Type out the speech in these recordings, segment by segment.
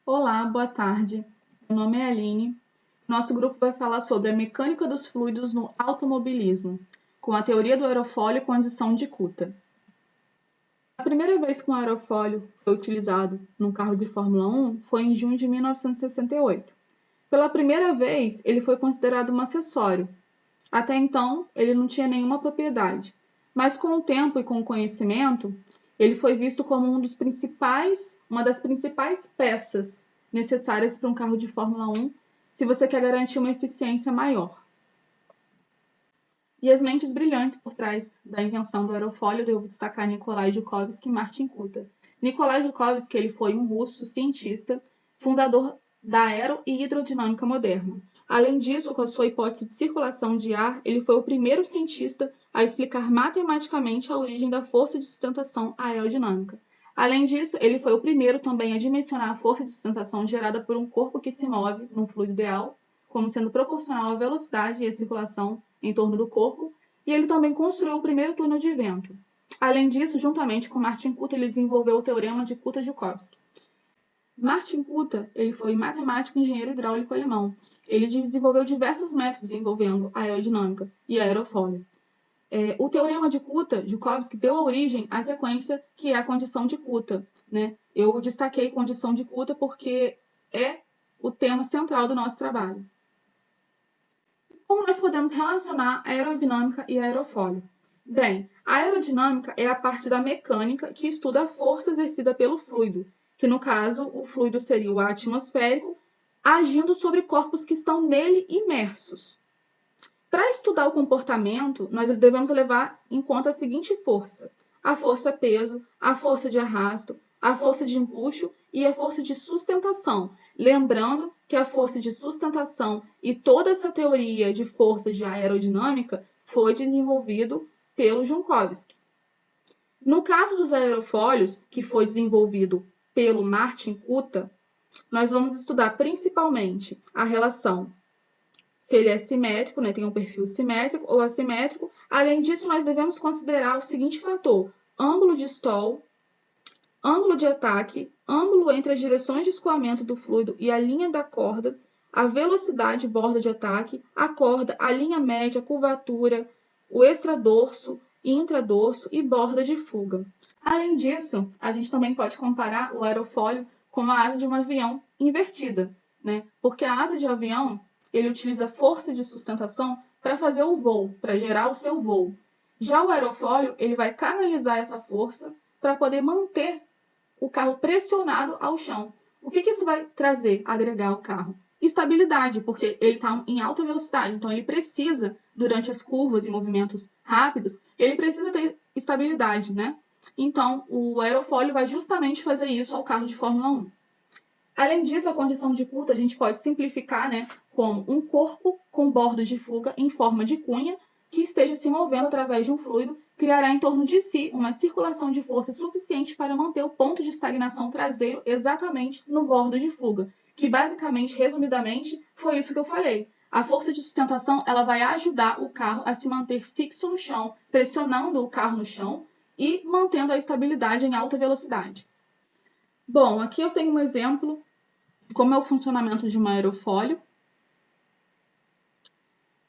Olá, boa tarde. Meu nome é Aline. Nosso grupo vai falar sobre a mecânica dos fluidos no automobilismo, com a teoria do aerofólio e condição de Coulter. A primeira vez que um aerofólio foi utilizado num carro de Fórmula 1 foi em junho de 1968. Pela primeira vez, ele foi considerado um acessório. Até então, ele não tinha nenhuma propriedade. Mas com o tempo e com o conhecimento, ele foi visto como uma das principais peças necessárias para um carro de Fórmula 1, se você quer garantir uma eficiência maior. E as mentes brilhantes por trás da invenção do aerofólio, devo destacar Nikolai Joukovsky e Martin Coulter. Nikolai Joukovsky ele foi um russo cientista, fundador da aero e hidrodinâmica moderna. Além disso, com a sua hipótese de circulação de ar, ele foi o primeiro cientista a explicar matematicamente a origem da força de sustentação aerodinâmica. Além disso, ele foi o primeiro também a dimensionar a força de sustentação gerada por um corpo que se move num fluido ideal, como sendo proporcional à velocidade e à circulação em torno do corpo, e ele também construiu o primeiro túnel de vento. Além disso, juntamente com Martin Coulter, ele desenvolveu o teorema de Coulter-Joukovsky. Martin Coulter ele foi matemático e engenheiro hidráulico alemão. Ele desenvolveu diversos métodos envolvendo a aerodinâmica e aerofólio. O teorema de Coulter-Joukovsky deu origem à sequência que é a condição de Coulter. Né? Eu destaquei condição de Coulter porque é o tema central do nosso trabalho. Como nós podemos relacionar aerodinâmica e aerofólio? Bem, a aerodinâmica é a parte da mecânica que estuda a força exercida pelo fluido, que no caso o fluido seria o ar atmosférico, agindo sobre corpos que estão nele imersos. Para estudar o comportamento, nós devemos levar em conta a seguinte força: a força-peso, a força de arrasto, a força de empuxo e a força de sustentação. Lembrando que a força de sustentação e toda essa teoria de forças de aerodinâmica foi desenvolvido pelo Joukovsky. No caso dos aerofólios, que foi desenvolvido pelo Martin Coulter, nós vamos estudar principalmente a relação se ele é simétrico, né, tem um perfil simétrico ou assimétrico. Além disso, nós devemos considerar o seguinte fator: ângulo de stall, ângulo de ataque, ângulo entre as direções de escoamento do fluido e a linha da corda, a velocidade borda de ataque, a corda, a linha média, a curvatura, o extradorso, intradorso e borda de fuga. Além disso, a gente também pode comparar o aerofólio com a asa de um avião invertida, né? Porque a asa de avião ele utiliza força de sustentação para fazer o voo, para gerar o seu voo. Já o aerofólio ele vai canalizar essa força para poder manter o carro pressionado ao chão. O que isso vai trazer, agregar ao carro? Estabilidade, porque ele está em alta velocidade, então ele precisa, durante as curvas e movimentos rápidos, ele precisa ter estabilidade, né? Então, o aerofólio vai justamente fazer isso ao carro de Fórmula 1. Além disso, a condição de Coulter a gente pode simplificar, né, como um corpo com bordos de fuga em forma de cunha que esteja se movendo através de um fluido criará em torno de si uma circulação de força suficiente para manter o ponto de estagnação traseiro exatamente no bordo de fuga, que basicamente, resumidamente, foi isso que eu falei. A força de sustentação ela vai ajudar o carro a se manter fixo no chão, pressionando o carro no chão e mantendo a estabilidade em alta velocidade. Bom, aqui eu tenho um exemplo de como é o funcionamento de um aerofólio.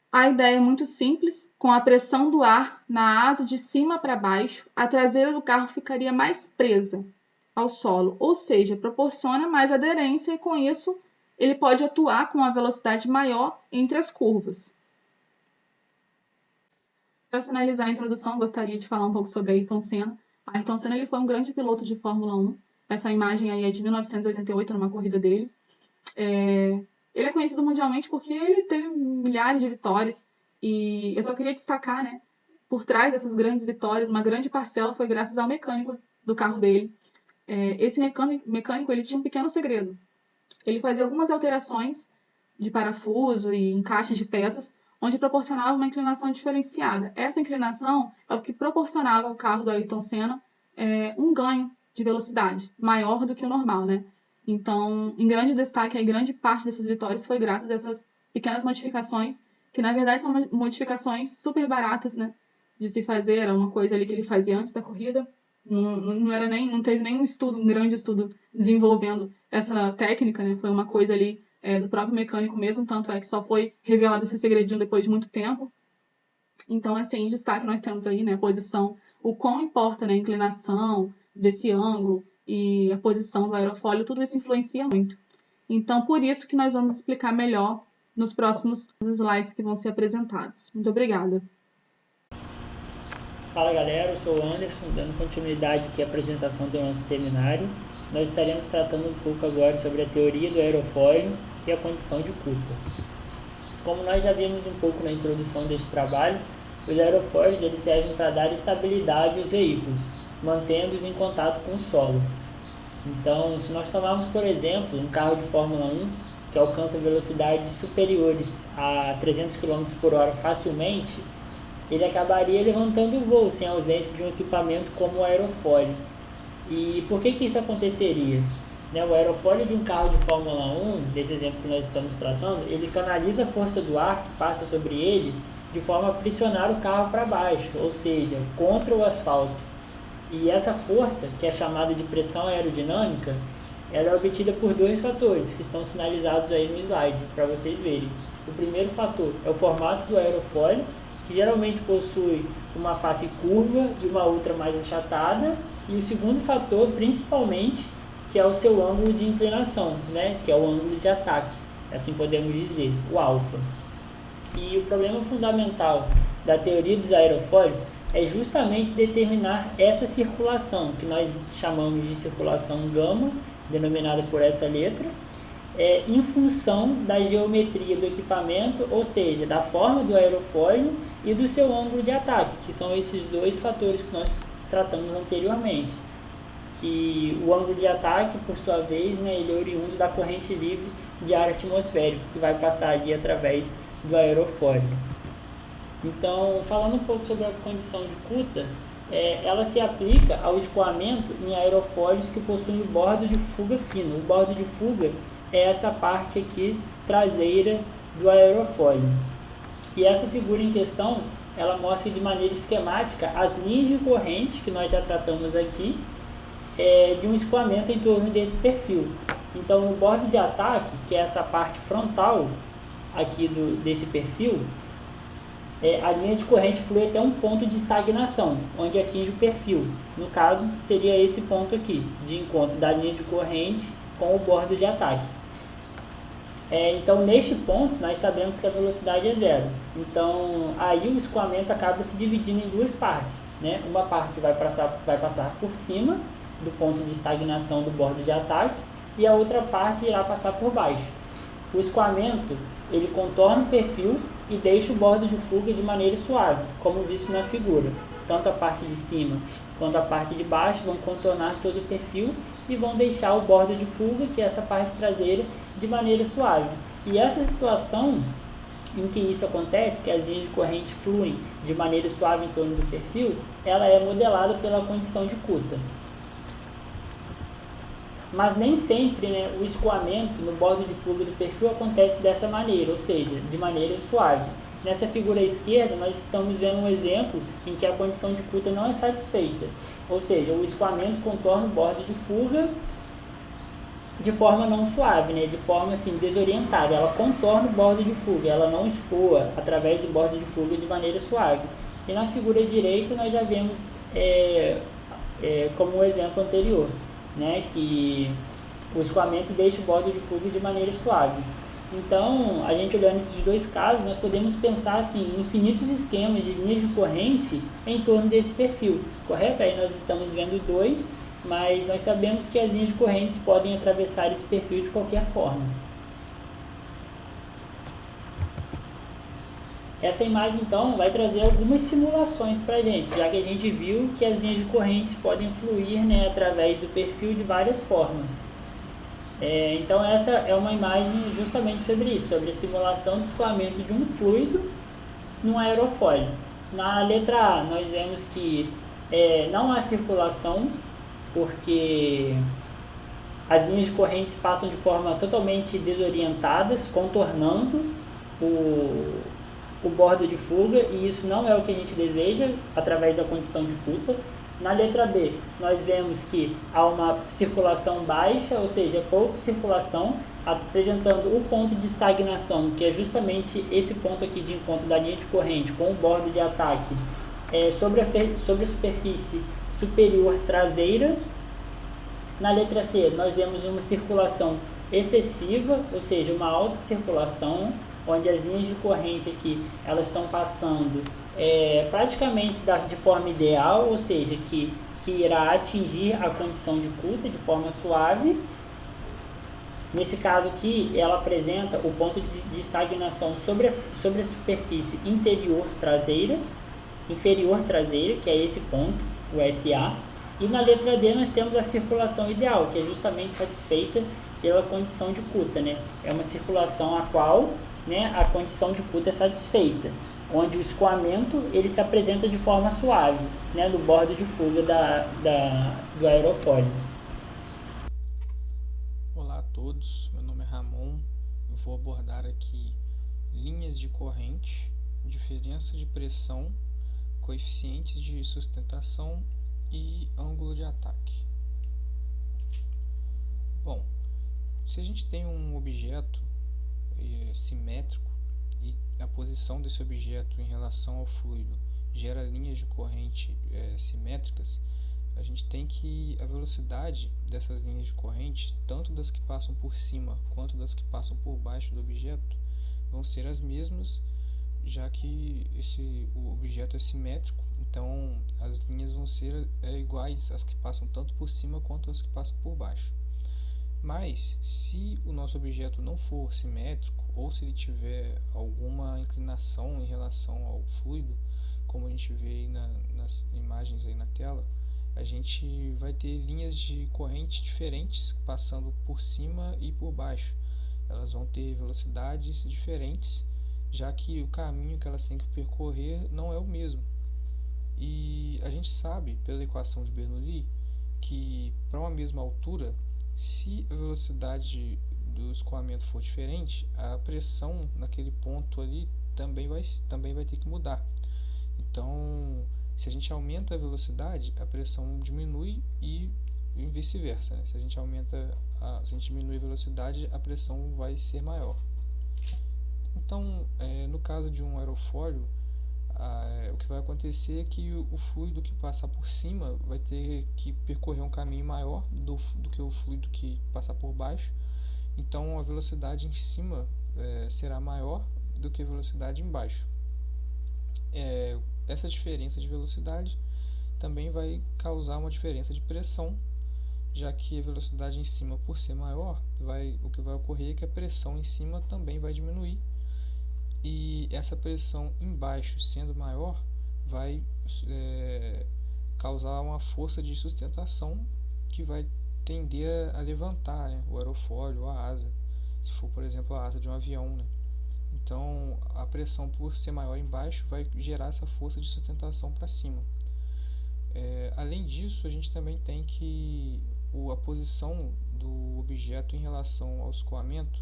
A ideia é muito simples. Com a pressão do ar na asa de cima para baixo, a traseira do carro ficaria mais presa ao solo, ou seja, proporciona mais aderência e com isso ele pode atuar com uma velocidade maior entre as curvas. Para finalizar a introdução, gostaria de falar um pouco sobre Ayrton Senna. Ayrton Senna ele foi um grande piloto de Fórmula 1. Essa imagem aí é de 1988, numa corrida dele. Ele é conhecido mundialmente porque ele teve milhares de vitórias e eu só queria destacar, né, por trás dessas grandes vitórias, uma grande parcela foi graças ao mecânico do carro dele. Esse mecânico ele tinha um pequeno segredo. Ele fazia algumas alterações de parafuso e encaixe de peças, onde proporcionava uma inclinação diferenciada. Essa inclinação é o que proporcionava ao carro do Ayrton Senna um ganho de velocidade maior do que o normal, né? Então, em grande destaque, a grande parte dessas vitórias foi graças a essas pequenas modificações, que na verdade são modificações super baratas, né? De se fazer, era uma coisa ali que ele fazia antes da corrida, Não teve nenhum estudo, um grande estudo desenvolvendo essa técnica, né? Foi uma coisa ali do próprio mecânico mesmo, tanto é que só foi revelado esse segredinho depois de muito tempo. Então, assim, em destaque nós temos aí, né, a posição, o quão importa, né, a inclinação desse ângulo e a posição do aerofólio, tudo isso influencia muito. Então, por isso que nós vamos explicar melhor nos próximos slides que vão ser apresentados. Muito obrigada. Fala galera, eu sou o Anderson, dando continuidade aqui à apresentação do nosso seminário. Nós estaremos tratando um pouco agora sobre a teoria do aerofólio e a condição de Coulter. Como nós já vimos um pouco na introdução deste trabalho, os aerofólios eles servem para dar estabilidade aos veículos, mantendo-os em contato com o solo. Então, se nós tomarmos, por exemplo, um carro de Fórmula 1 que alcança velocidades superiores a 300 km por hora facilmente, ele acabaria levantando o voo sem a ausência de um equipamento como o aerofólio. E por que isso aconteceria? O aerofólio de um carro de Fórmula 1, desse exemplo que nós estamos tratando, ele canaliza a força do ar que passa sobre ele de forma a pressionar o carro para baixo, ou seja, contra o asfalto. E essa força, que é chamada de pressão aerodinâmica, ela é obtida por dois fatores que estão sinalizados aí no slide, para vocês verem. O primeiro fator é o formato do aerofólio, que geralmente possui uma face curva e uma outra mais achatada, e o segundo fator, principalmente, que é o seu ângulo de inclinação, que é o ângulo de ataque, assim podemos dizer, o alfa. E o problema fundamental da teoria dos aerofólios é justamente determinar essa circulação, que nós chamamos de circulação gama, denominada por essa letra, em função da geometria do equipamento, ou seja, da forma do aerofólio e do seu ângulo de ataque, que são esses dois fatores que nós tratamos anteriormente. E o ângulo de ataque, por sua vez, ele é oriundo da corrente livre de ar atmosférico, que vai passar ali através do aerofólio. Então, falando um pouco sobre a condição de Coulter, ela se aplica ao escoamento em aerofólios que possuem bordo de fuga fino. O bordo de fuga é essa parte aqui traseira do aerofólio. E essa figura em questão, ela mostra de maneira esquemática as linhas de corrente que nós já tratamos aqui, de um escoamento em torno desse perfil. Então, no bordo de ataque, que é essa parte frontal aqui desse perfil, a linha de corrente flui até um ponto de estagnação, onde atinge o perfil. No caso, seria esse ponto aqui, de encontro da linha de corrente com o bordo de ataque. Então, neste ponto, nós sabemos que a velocidade é zero. Então, aí o escoamento acaba se dividindo em duas partes. Uma parte vai passar por cima do ponto de estagnação do bordo de ataque e a outra parte irá passar por baixo. O escoamento, ele contorna o perfil e deixa o bordo de fuga de maneira suave, como visto na figura. Tanto a parte de cima quanto a parte de baixo vão contornar todo o perfil e vão deixar o bordo de fuga, que é essa parte traseira, de maneira suave. E essa situação em que isso acontece, que as linhas de corrente fluem de maneira suave em torno do perfil, ela é modelada pela condição de Coulter. Mas nem sempre o escoamento no bordo de fuga do perfil acontece dessa maneira, ou seja, de maneira suave. Nessa figura à esquerda, nós estamos vendo um exemplo em que a condição de Coulter não é satisfeita, ou seja, o escoamento contorna o bordo de fuga de forma não suave, de forma assim, desorientada. Ela contorna o bordo de fuga, ela não escoa através do bordo de fuga de maneira suave. E na figura direita nós já vemos como um exemplo anterior, que o escoamento deixa o bordo de fuga de maneira suave. Então, a gente olhando esses dois casos, nós podemos pensar assim, em infinitos esquemas de linhas de corrente em torno desse perfil, correto? Aí nós estamos vendo dois, mas nós sabemos que as linhas de correntes podem atravessar esse perfil de qualquer forma. Essa imagem, então, vai trazer algumas simulações para a gente, já que a gente viu que as linhas de correntes podem fluir através do perfil de várias formas. Então, essa é uma imagem justamente sobre isso, sobre a simulação do escoamento de um fluido num aerofólio. Na letra A, nós vemos que não há circulação, porque as linhas de correntes passam de forma totalmente desorientadas, contornando o bordo de fuga, e isso não é o que a gente deseja através da condição de Coulter. Na letra B, nós vemos que há uma circulação baixa, ou seja, pouca circulação, apresentando o ponto de estagnação, que é justamente esse ponto aqui de encontro da linha de corrente com o bordo de ataque sobre a superfície superior traseira. Na letra C, nós vemos uma circulação excessiva, ou seja, uma alta circulação, onde as linhas de corrente aqui elas estão passando praticamente de forma ideal, ou seja, que irá atingir a condição de curta de forma suave. Nesse caso aqui, ela apresenta o ponto de estagnação sobre a superfície inferior traseira, que é esse ponto, o SA. E na letra D nós temos a circulação ideal, que é justamente satisfeita pela condição de curta, né? É uma circulação a qual, né, a condição de curta é satisfeita, onde o escoamento ele se apresenta de forma suave, né, no bordo de fuga do aerofólio. Olá a todos, meu nome é Ramon. Eu vou abordar aqui linhas de corrente, diferença de pressão, coeficientes de sustentação e ângulo de ataque. Bom, se a gente tem um objeto simétrico e a posição desse objeto em relação ao fluido gera linhas de corrente simétricas, a gente tem que a velocidade dessas linhas de corrente, tanto das que passam por cima quanto das que passam por baixo do objeto, vão ser as mesmas, já que o objeto é simétrico, então as linhas vão ser iguais às que passam tanto por cima quanto as que passam por baixo. Mas, se o nosso objeto não for simétrico, ou se ele tiver alguma inclinação em relação ao fluido, como a gente vê aí nas imagens aí na tela, a gente vai ter linhas de corrente diferentes passando por cima e por baixo. Elas vão ter velocidades diferentes, já que o caminho que elas têm que percorrer não é o mesmo. E a gente sabe, pela equação de Bernoulli, que para uma mesma altura, se a velocidade do escoamento for diferente, a pressão naquele ponto ali também vai ter que mudar. Então, se a gente aumenta a velocidade, a pressão diminui e vice-versa, né? Se a gente diminui a velocidade, a pressão vai ser maior. Então, no caso de um aerofólio, o que vai acontecer é que o fluido que passar por cima vai ter que percorrer um caminho maior do que o fluido que passar por baixo. Então, a velocidade em cima será maior do que a velocidade embaixo. Essa diferença de velocidade também vai causar uma diferença de pressão, já que a velocidade em cima, por ser maior, o que vai ocorrer é que a pressão em cima também vai diminuir, e essa pressão embaixo sendo maior vai causar uma força de sustentação que vai tender a levantar, né, o aerofólio ou a asa, se for, por exemplo, a asa de um avião, né? Então, a pressão por ser maior embaixo vai gerar essa força de sustentação para cima. Além disso, a gente também tem que a posição do objeto em relação ao escoamento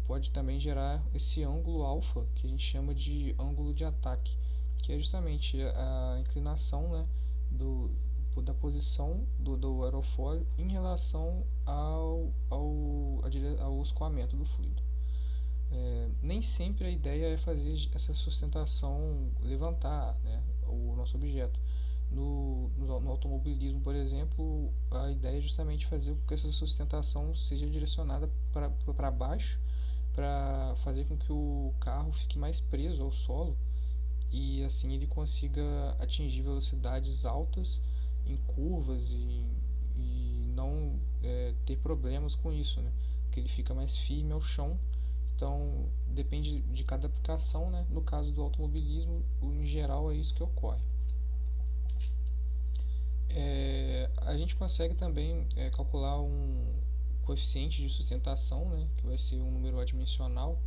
pode também gerar esse ângulo alfa, que a gente chama de ângulo de ataque, que é justamente a inclinação, né, da posição do aerofólio em relação ao escoamento do fluido. Nem sempre a ideia é fazer essa sustentação levantar, né, o nosso objeto. No automobilismo, por exemplo, a ideia é justamente fazer com que essa sustentação seja direcionada para baixo, para fazer com que o carro fique mais preso ao solo e assim ele consiga atingir velocidades altas em curvas e não ter problemas com isso, né? Porque ele fica mais firme ao chão. Então, depende de cada aplicação, né? No caso do automobilismo, em geral, é isso que ocorre. A gente consegue também calcular um coeficiente de sustentação, né? Que vai ser um número adimensional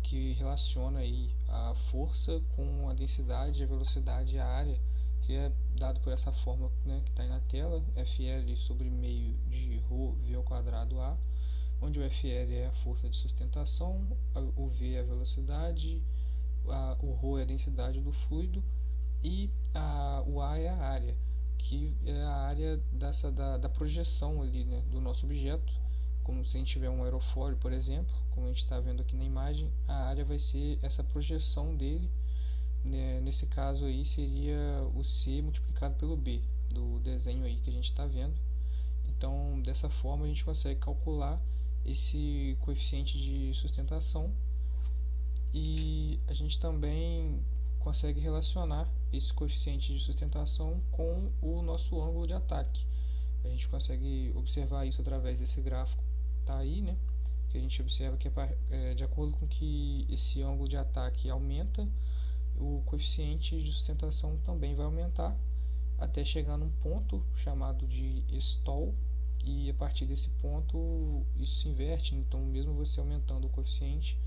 que relaciona aí a força com a densidade, a velocidade e a área, que é dado por essa fórmula, né, que está aí na tela, FL sobre meio de ρ V ao quadrado A, onde o FL é a força de sustentação, o V é a velocidade, o ρ é a densidade do fluido E o A é a área, que é a área da projeção ali, né, do nosso objeto. Como se a gente tiver um aerofólio, por exemplo, como a gente está vendo aqui na imagem, a área vai ser essa projeção dele, né? Nesse caso aí seria o C multiplicado pelo B, do desenho aí que a gente está vendo. Então, dessa forma a gente consegue calcular esse coeficiente de sustentação, e a gente também consegue relacionar esse coeficiente de sustentação com o nosso ângulo de ataque. A gente consegue observar isso através desse gráfico que está aí, né? Que a gente observa que de acordo com que esse ângulo de ataque aumenta, o coeficiente de sustentação também vai aumentar, até chegar num ponto chamado de stall, e a partir desse ponto isso se inverte. Então, mesmo você aumentando o coeficiente,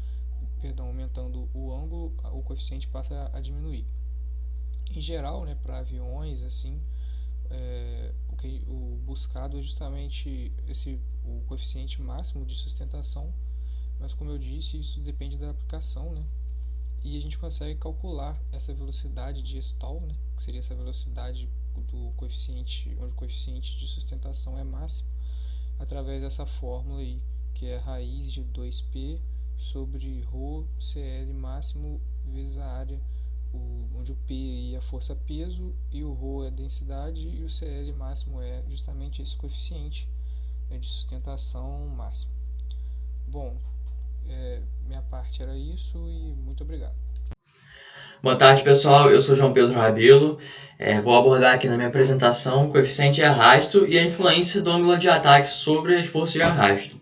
aumentando o ângulo, o coeficiente passa a diminuir. Em geral, né, para aviões, assim, o buscado é justamente o coeficiente máximo de sustentação, mas como eu disse, isso depende da aplicação, né? E a gente consegue calcular essa velocidade de stall, né, que seria essa velocidade do coeficiente, onde o coeficiente de sustentação é máximo, através dessa fórmula aí, que é a raiz de 2p sobre ρ CL máximo vezes a área, onde o P é a força peso e o ρ é a densidade, e o CL máximo é justamente esse coeficiente, né, de sustentação máximo. Bom, minha parte era isso e muito obrigado. Boa tarde, pessoal. Eu sou João Pedro Rabelo. Vou abordar aqui na minha apresentação o coeficiente de arrasto e a influência do ângulo de ataque sobre as forças de arrasto.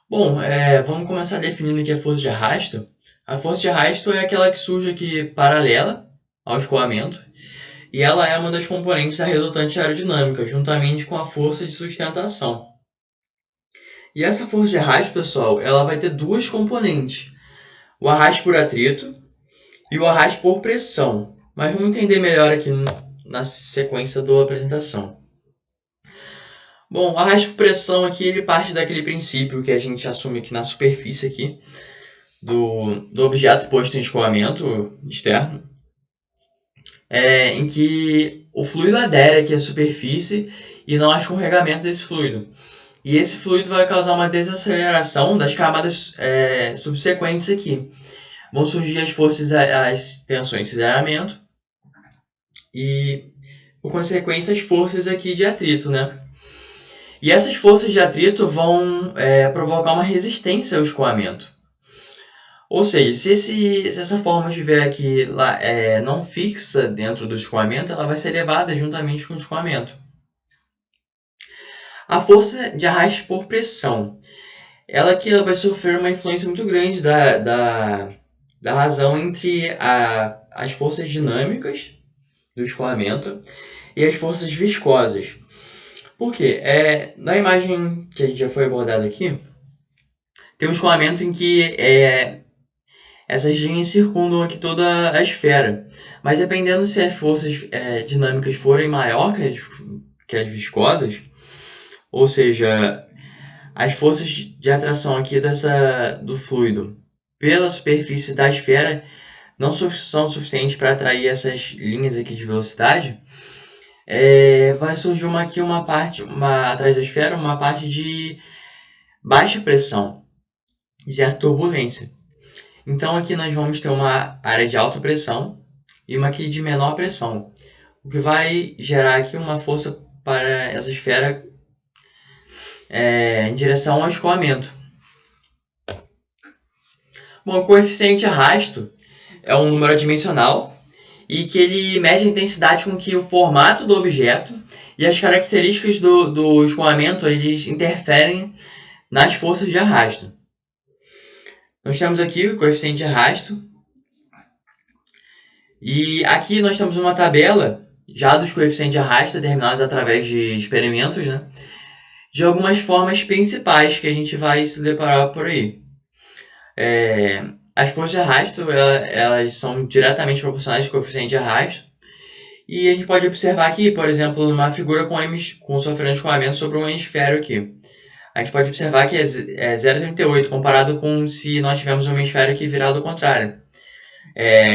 Bom, vamos começar definindo o que é força de arrasto. A força de arrasto é aquela que surge aqui paralela ao escoamento, e ela é uma das componentes da resultante aerodinâmica, juntamente com a força de sustentação. E essa força de arrasto, pessoal, ela vai ter duas componentes: o arrasto por atrito e o arrasto por pressão. Mas vamos entender melhor aqui na sequência da apresentação. Bom, o arrasto por pressão aqui, ele parte daquele princípio que a gente assume aqui na superfície aqui do objeto posto em escoamento externo, em que o fluido adere aqui à superfície e não há escorregamento desse fluido. E esse fluido vai causar uma desaceleração das camadas subsequentes aqui. Vão surgir as forças, as tensões de cisalhamento e, por consequência, as forças aqui de atrito, né? E essas forças de atrito vão provocar uma resistência ao escoamento. Ou seja, se essa forma estiver aqui não fixa dentro do escoamento, ela vai ser levada juntamente com o escoamento. A força de arrasto por pressão, ela vai sofrer uma influência muito grande da razão entre as forças dinâmicas do escoamento e as forças viscosas. Por quê? Na imagem que a gente já foi abordada aqui, tem um escoamento em que essas linhas circundam aqui toda a esfera. Mas dependendo se as forças dinâmicas forem maiores que as viscosas, ou seja, as forças de atração aqui do fluido pela superfície da esfera não são suficientes para atrair essas linhas aqui de velocidade, vai surgir atrás da esfera, uma parte de baixa pressão, de certa turbulência. Então aqui nós vamos ter uma área de alta pressão e uma aqui de menor pressão, o que vai gerar aqui uma força para essa esfera em direção ao escoamento. Bom, o coeficiente de arrasto é um número adimensional e que ele mede a intensidade com que o formato do objeto e as características do escoamento eles interferem nas forças de arrasto. Nós temos aqui o coeficiente de arrasto, e aqui nós temos uma tabela já dos coeficientes de arrasto determinados através de experimentos, né, de algumas formas principais que a gente vai se deparar por aí. As forças de arrasto elas são diretamente proporcionais ao coeficiente de arrasto, e a gente pode observar aqui, por exemplo, numa figura com sofrendo escoamento sobre um hemisfério aqui. A gente pode observar que é 0,38 comparado com se nós tivermos um hemisfério aqui virado ao contrário.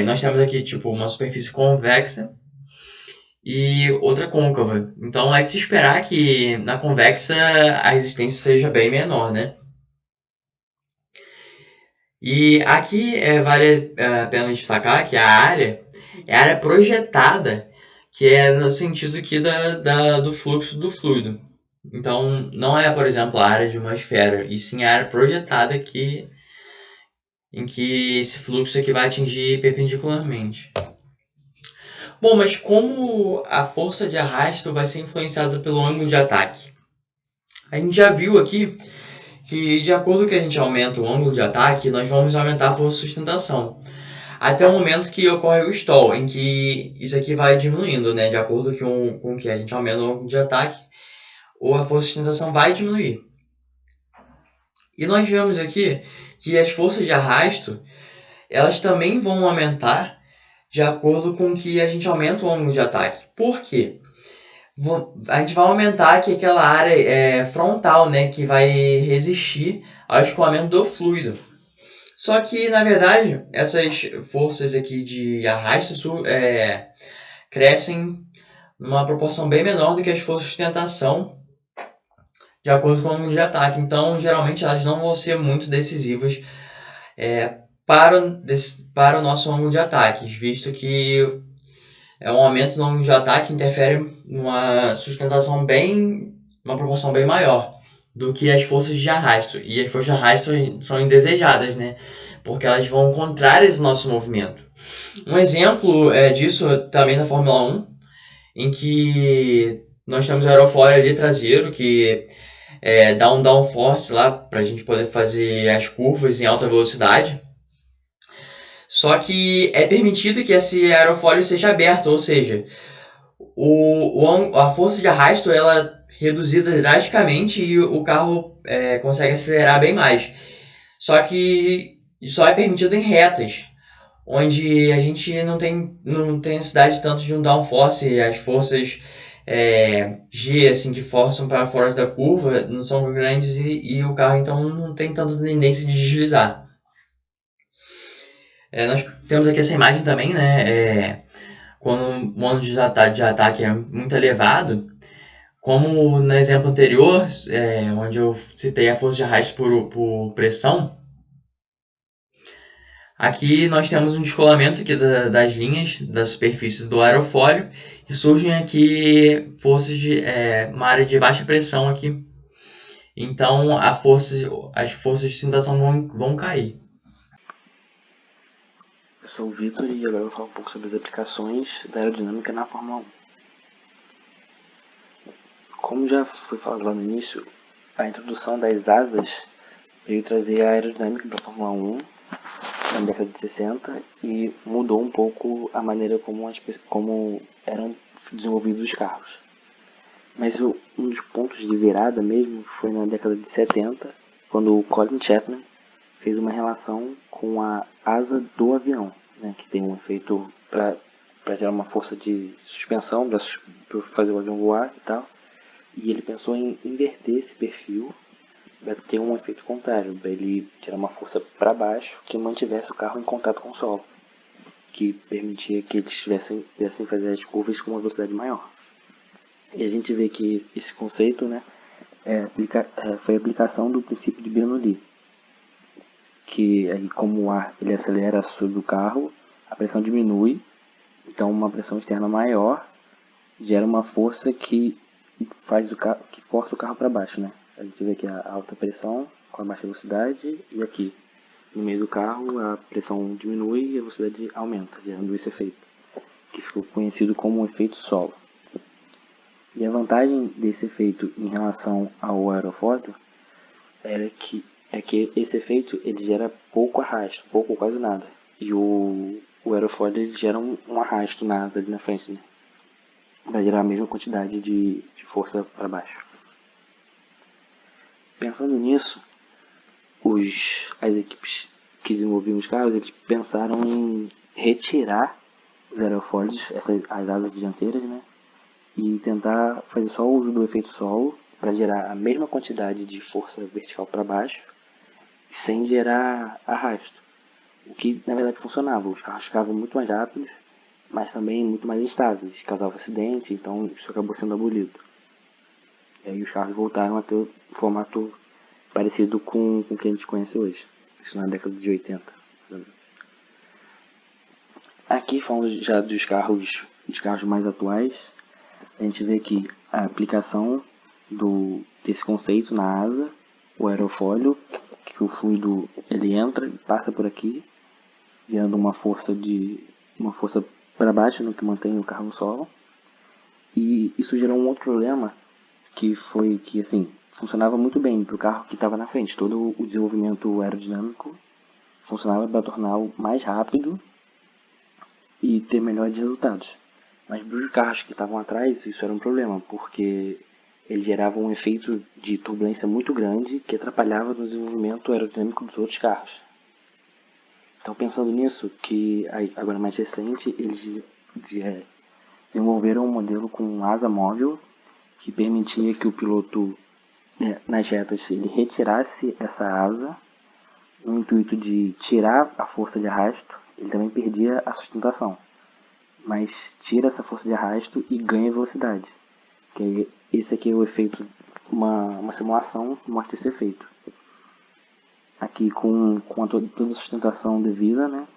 Nós temos aqui tipo uma superfície convexa e outra côncava. Então é de se esperar que na convexa a resistência seja bem menor, né? E aqui vale a pena destacar que a área é a área projetada, que é no sentido aqui do fluxo do fluido. Então não é, por exemplo, a área de uma esfera, e sim a área projetada aqui, em que esse fluxo aqui vai atingir perpendicularmente. Bom, mas como a força de arrasto vai ser influenciada pelo ângulo de ataque? A gente já viu aqui que, de acordo com que a gente aumenta o ângulo de ataque, nós vamos aumentar a força de sustentação. Até o momento que ocorre o stall, em que isso aqui vai diminuindo, né? De acordo com que a gente aumenta o ângulo de ataque, ou a força de sustentação vai diminuir. E nós vemos aqui que as forças de arrasto, elas também vão aumentar de acordo com que a gente aumenta o ângulo de ataque. Por quê? A gente vai aumentar aqui aquela área frontal, né, que vai resistir ao escoamento do fluido. Só que, na verdade, essas forças aqui de arrasto crescem numa proporção bem menor do que as forças de sustentação, de acordo com o ângulo de ataque. Então, geralmente, elas não vão ser muito decisivas para o nosso ângulo de ataque, visto que um aumento no ângulo de ataque interfere numa sustentação uma proporção bem maior do que as forças de arrasto. E as forças de arrasto são indesejadas, né? Porque elas vão contrárias ao nosso movimento. Um exemplo disso também na Fórmula 1, em que nós temos o aerofólio ali traseiro, que dá um downforce lá para a gente poder fazer as curvas em alta velocidade. Só que é permitido que esse aerofólio seja aberto, ou seja, a força de arrasto ela é reduzida drasticamente e o carro consegue acelerar bem mais. Só que só é permitido em retas, onde a gente não tem necessidade tanto de um downforce, as forças G assim, que forçam para fora da curva não são grandes e o carro então não tem tanta tendência de deslizar. Nós temos aqui essa imagem também, né? Quando o ângulo de ataque é muito elevado, como no exemplo anterior, onde eu citei a força de arrasto por pressão, aqui nós temos um descolamento aqui das linhas da superfície do aerofólio e surgem aqui forças uma área de baixa pressão aqui. Então as forças de sustentação vão cair. Eu sou o Vitor e agora eu vou falar um pouco sobre as aplicações da aerodinâmica na Fórmula 1. Como já foi falado lá no início, a introdução das asas veio trazer a aerodinâmica para a Fórmula 1 na década de 60 e mudou um pouco a maneira como eram desenvolvidos os carros. Mas um dos pontos de virada mesmo foi na década de 70, quando o Colin Chapman fez uma relação com a asa do avião, né, que tem um efeito para gerar uma força de suspensão, para fazer o avião voar e tal. E ele pensou em inverter esse perfil para ter um efeito contrário, para ele tirar uma força para baixo que mantivesse o carro em contato com o solo, que permitia que eles pudessem fazer as curvas com uma velocidade maior. E a gente vê que esse conceito, né, foi a aplicação do princípio de Bernoulli, que aí, como o ar ele acelera sobre o carro, a pressão diminui, então uma pressão externa maior gera uma força que força o carro para baixo, né? A gente vê aqui a alta pressão com a baixa velocidade e aqui no meio do carro a pressão diminui e a velocidade aumenta, gerando esse efeito, que ficou conhecido como efeito solo. E a vantagem desse efeito em relação ao aerofólio é que esse efeito ele gera pouco arrasto, pouco ou quase nada. E o aerofólio ele gera um arrasto na asa ali na frente, né? Vai gerar a mesma quantidade de força para baixo. Pensando nisso, as equipes que desenvolviam os carros, eles pensaram em retirar os aerofólios, as asas dianteiras, né? E tentar fazer só o uso do efeito solo para gerar a mesma quantidade de força vertical para baixo sem gerar arrasto. O que na verdade funcionava. Os carros ficavam muito mais rápidos, mas também muito mais estáveis. Causava acidente, então isso acabou sendo abolido. E aí os carros voltaram a ter o formato parecido com o que a gente conhece hoje. Isso na década de 80. Aqui falando já dos carros mais atuais, a gente vê que a aplicação desse conceito na asa, o aerofólio, que o fluido ele entra e passa por aqui, gerando uma força para baixo, no que mantém o carro no solo. E isso gerou um outro problema, que foi que assim funcionava muito bem para o carro que estava na frente. Todo o desenvolvimento aerodinâmico funcionava para torná-lo mais rápido e ter melhores resultados. Mas para os carros que estavam atrás, isso era um problema, porque ele gerava um efeito de turbulência muito grande que atrapalhava no desenvolvimento aerodinâmico dos outros carros. Então, pensando nisso, que agora mais recente, eles desenvolveram um modelo com asa móvel que permitia que o piloto, nas retas, ele retirasse essa asa no intuito de tirar a força de arrasto. Ele também perdia a sustentação, mas tira essa força de arrasto e ganha velocidade. Que esse aqui é o efeito, uma simulação mostra esse efeito. Aqui com toda a sustentação devida, né,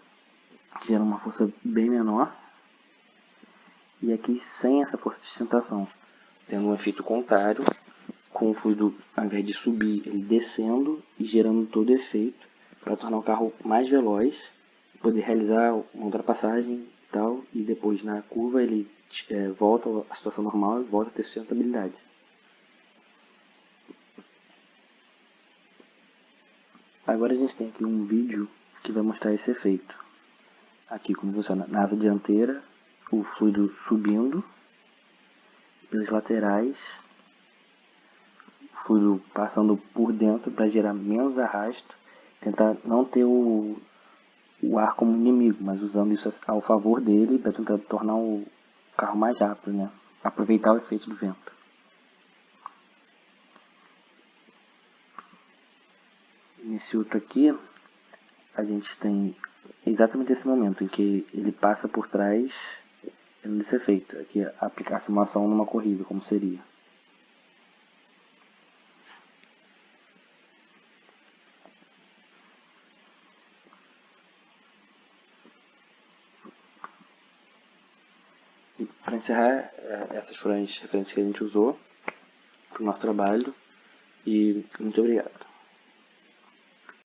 gera uma força bem menor. E aqui sem essa força de sustentação, tendo um efeito contrário, com o fluido, ao invés de subir, ele descendo e gerando todo o efeito para tornar o carro mais veloz, poder realizar uma ultrapassagem e tal, e depois na curva ele volta à situação normal e volta a ter sustentabilidade. Agora a gente tem aqui um vídeo que vai mostrar esse efeito. Aqui como funciona na asa dianteira, o fluido subindo pelas laterais, o fluido passando por dentro para gerar menos arrasto, tentar não ter o ar como inimigo, mas usando isso ao favor dele para tentar tornar o carro mais rápido, né? Aproveitar o efeito do vento. Nesse outro aqui, a gente tem exatamente esse momento em que ele passa por trás desse efeito. Aqui aplicar a simulação numa corrida, como seria. E para encerrar, essas foram as referências que a gente usou para o nosso trabalho. E muito obrigado.